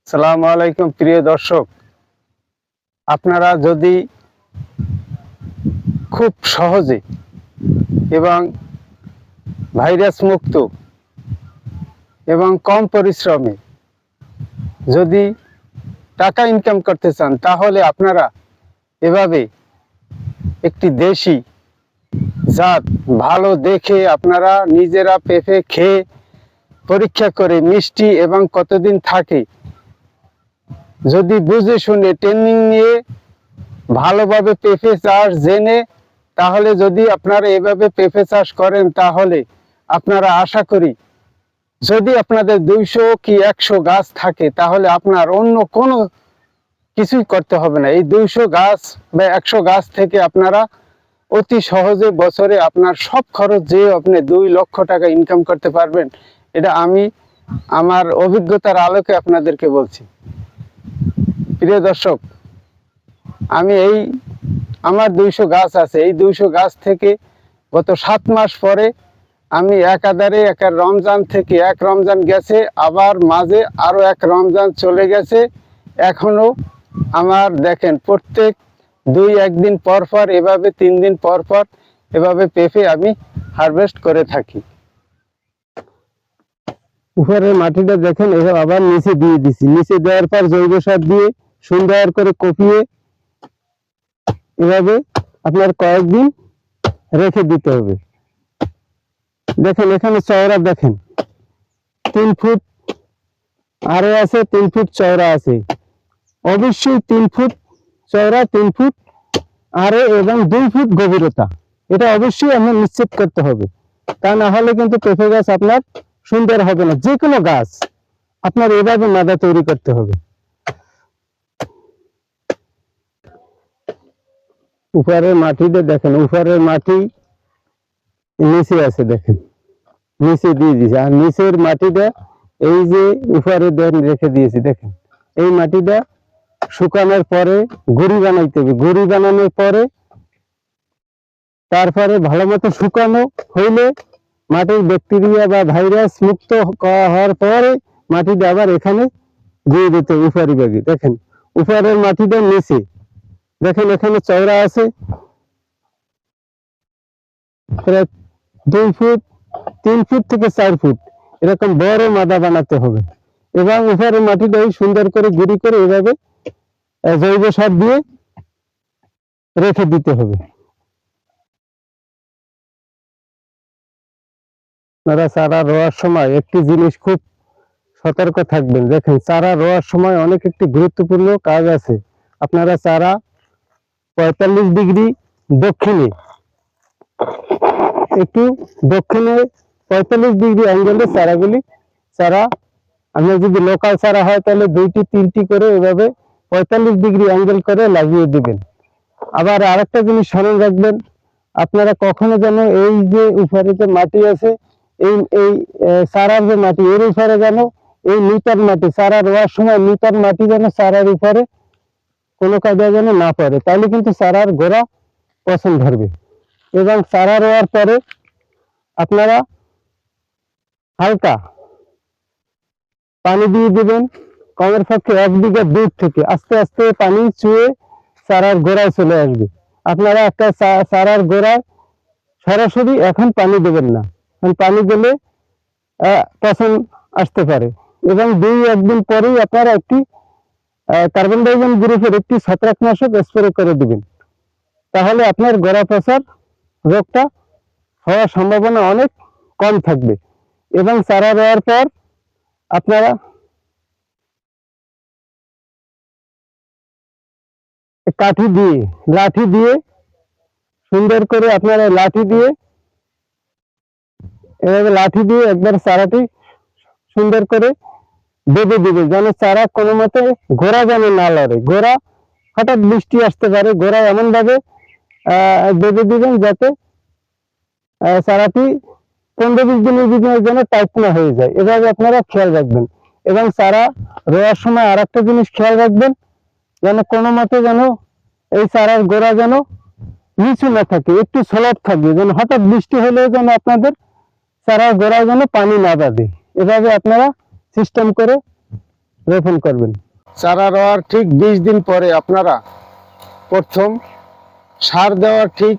আসসালামু আলাইকুম প্রিয় দর্শক, আপনারা যদি খুব সহজে এবং ভাইরাস মুক্ত এবং কম পরিশ্রমে যদি টাকা ইনকাম করতে চান, তাহলে আপনারা এভাবে একটি দেশি জাত ভালো দেখে আপনারা নিজেরা পেঁপে খেয়ে পরীক্ষা করে মিষ্টি এবং কতদিন থাকে যদি বুঝে শুনে ট্রেনিং নিয়ে ভালোভাবে পেঁপে চাষ জেনে, তাহলে যদি আপনারা এভাবে পেঁপে চাষ করেন, তাহলে আপনারা আশা করি যদি আপনাদের 200 কি 100 গাছ থাকে, তাহলে আপনার অন্য কোনো কিছুই করতে হবে না। এই 200 গাছ বা 100 গাছ থেকে আপনারা অতি সহজে বছরে আপনার সব খরচ যে আপনি 2 লক্ষ টাকা ইনকাম করতে পারবেন। এটা আমি আমার অভিজ্ঞতার আলোকে আপনাদেরকে বলছি। প্রিয় দর্শক, আমি আমার 200 গাছ আছে। এই 200 গাছ থেকে গত 7 মাস পরে আমি একাধারে এক রমজান থেকে এক রমজান গেছে, আবার মাঝে আরো এক রমজান চলে গেছে। এখনো আমার দেখেন প্রত্যেক 2-1 দিন পর পর এভাবে 3 দিন পর পর এভাবে পেঁপে আমি হারভেস্ট করে থাকি। উপরের মাটিটা দেখেন, এভাবে আবার নিচে দিয়ে দিছি। নিচে দেওয়ার পর জৈব সার দিয়ে সুন্দর করে কপিয়ে এভাবে আপনার কয়েকদিন রেখে দিতে হবে। দেখেন এখানে চওড়া দেখেন 3 ফুট আরে আছে, 3 ফুট চওড়া আছে। অবশ্যই 3 ফুট চওড়া, 3 ফুট আরে এবং 2 ফুট গভীরতা, এটা অবশ্যই আমরা নিশ্চিত করতে হবে। তা না হলে কিন্তু পেঁপে গাছ আপনার সুন্দর হবে না। যে কোনো গাছ আপনার এভাবে মাদা তৈরি করতে হবে। উপরের মাটিতে দেখেন, উপরের মাটি নিচে আছে, দেখেন নিচে দিয়ে দিয়েছে। আর নিচের মাটিটা এই যে উপরে রেখে দিয়েছি, দেখেন এই মাটিটা শুকানোর পরে গুঁড়ি বানাইতে হবে। গুঁড়ি বানানোর পরে তারপরে ভালো মতো শুকানো হইলে মাটির ব্যাকটেরিয়া বা ভাইরাস মুক্ত হওয়ার পরে মাটিটা আবার এখানে দিয়ে দিতে হবে। উপরি ভাগে দেখেন উপরের মাটিটা নিচে দেখেন, এখানে চওড়া আছে প্রায় 2 ফুট, 3 ফুট থেকে 4 ফুট এরকম বড় মাদা বানাতে হবে। এবং উপরের মাটিটা সুন্দর করে গুঁড়ি করে এভাবে জৈব সার দিয়ে রেখে দিতে হবে। আপনারা চারা রোয়ার সময় একটি জিনিস খুব সতর্ক থাকবেন। দেখেন চারা রোয়ার সময় অনেক একটি গুরুত্বপূর্ণ কাজ আছে। আপনারা চারা 45 ডিগ্রি দক্ষিণে, একটু দক্ষিণে 45 ডিগ্রি অ্যাঙ্গেলে চারা আপনার যদি লোকাল চারা হয় তাহলে 2-3টি করে এভাবে 45 ডিগ্রি অ্যাঙ্গেল করে লাগিয়ে দিবেন। আবার আরেকটা জিনিস স্মরণ রাখবেন, আপনারা কখনো যেন এই যে উপরে যে মাটি আছে, এই এই চারার যে মাটি এর উপরে যেন এই নিতার মাটি, চারা রোয়ার সময় নিতার মাটি যেন চারার উপরে কোনো কাজে যেন না পড়ে, তাহলে কিন্তু চারার গোড়া পচন ধরবে। এবং চারা রোয়ার পরে আপনারা হালকা পানি দিয়ে দিবেন। কমের পক্ষে 1 বিঘা দূর থেকে আস্তে আস্তে পানি চুয়ে চারার গোড়ায় চলে আসবে। আপনারা একটা চারার গোড়ায় সরাসরি এখন পানি দেবেন না, কারণ পানি দিলে পচন আসতে পারে। এবং 2-1 দিন পরেই আপনারা একটি কার্বন ডাইঅক্সাইড গ্রুপের একটি ছত্রাকনাশক স্প্রে করে দিবেন। তাহলে আপনার গোড়া পচার রোগটা হওয়ার সম্ভাবনা অনেক কম থাকবে। এবং চারা দেওয়ার পর আপনারা লাঠি দিয়ে সুন্দর করে আপনারা লাঠি দিয়ে একবার চারাটি সুন্দর করে বেঁধে দিবে, যেন চারা কোনো মতে গোড়া যেন না লড়ে। গোড়া হঠাৎ বৃষ্টি আসতে পারে, গোড়া এমন ভাবে বেঁধে দিবেন যাতে চারাটি 15-20 দিনের ভিতরে যেন টাইট না হয়ে যায়। এভাবে আপনারা খেয়াল রাখবেন। এবং চারা রোয়ার সময় আর একটা জিনিস খেয়াল রাখবেন, যেন কোনো মতে যেন এই চারার গোড়া যেন নিচু না থাকে, একটু স্লোপ থাকবে, যেন হঠাৎ বৃষ্টি হলেও যেন আপনাদের চারার গোড়ায় যেন পানি না বাঁধে। এভাবে আপনারা সিস্টেম করে রোপণ করবেন। চারা রোয়ার ঠিক 20 দিন পরে আপনারা প্রথম সার দেওয়ার ঠিক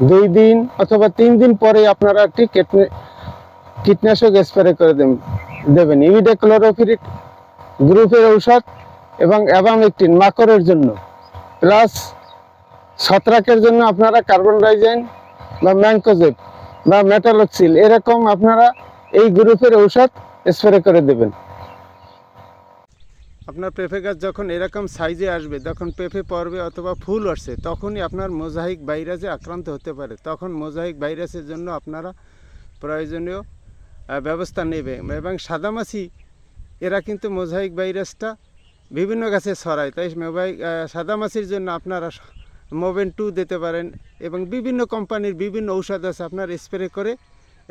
2 দিন অথবা 3 দিন পরে আপনারা ঠিক কীটনাশক স্প্রে করে দেবেন। ইমিডাক্লোরোপিরিড গ্রুপের ঔষধ এবং অ্যাবামেকটিন মাকড়ের জন্য, প্লাস ছত্রাকের জন্য আপনারা কার্বনডাইজিম বা ম্যাঙ্কোজেব বা মেটালক্সিল এরকম আপনারা এই গ্রুপের ঔষধ স্প্রে করে দেবেন। আপনার পেঁপে গাছ যখন এরকম সাইজে আসবে, যখন পেঁপে পড়বে অথবা ফুল আসছে, তখনই আপনার মোজাইক ভাইরাসে আক্রান্ত হতে পারে। তখন মোজাইক ভাইরাসের জন্য আপনারা প্রয়োজনীয় ব্যবস্থা নেবে। এবং সাদামাছি এরা কিন্তু মোজাইক ভাইরাসটা বিভিন্ন গাছে ছড়ায়, তাই সাদামাছির জন্য আপনারা মোভেন 2 দিতে পারেন এবং বিভিন্ন কোম্পানির বিভিন্ন ঔষধ আছে, আপনার স্প্রে করে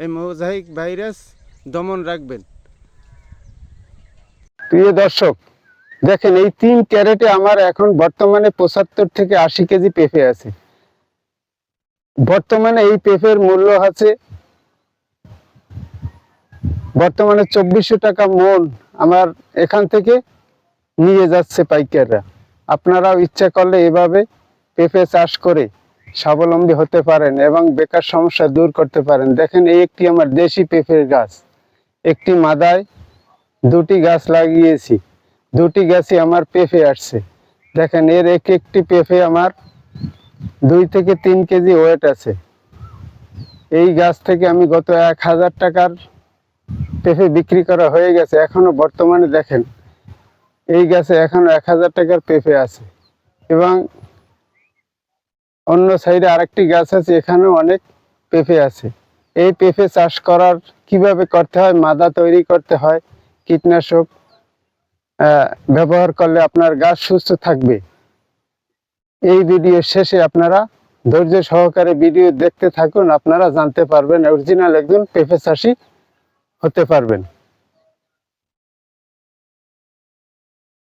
এই মোজাইক ভাইরাস দমন রাখবেন। প্রিয় দর্শক, দেখেন এই 3 ক্যারেটে আমার এখন বর্তমানে 75 থেকে 80 কেজি পেঁপে আছে। বর্তমানে এই পেঁপের মূল্য আছে বর্তমানে 2400 টাকা মন আমার এখান থেকে নিয়ে যাচ্ছে পাইকাররা। আপনারাও ইচ্ছা করলে এভাবে পেঁপে চাষ করে স্বাবলম্বী হতে পারেন এবং বেকার সমস্যা দূর করতে পারেন। দেখেন এই একটি আমার দেশি পেঁপের গাছ, একটি মাদায় 2টি গাছ লাগিয়েছি, 2টি গাছই আমার পেঁপে আসছে। দেখেন এর একটি পেঁপে আমার 2 থেকে 3 কেজি ওয়েট আছে। এই গাছ থেকে আমি গত 1000 টাকার পেঁপে বিক্রি করা হয়ে গেছে। এখনো বর্তমানে দেখেন এই গাছে এখনো 1000 টাকার পেঁপে আছে এবং অন্য সাইডে আরেকটি গাছ আছে, এখানেও অনেক পেঁপে আছে। এই পেঁপে চাষ করার কিভাবে করতে হয়, মাদা তৈরি করতে হয়, কীটনাশক ব্যবহার করলে আপনার গাছ সুস্থ থাকবে। এই ভিডিও শেষে আপনারা ধৈর্য সহকারে ভিডিও দেখতে থাকুন, আপনারা জানতে পারবেন, অরিজিনাল একজন পেঁপে চাষি হতে পারবেন।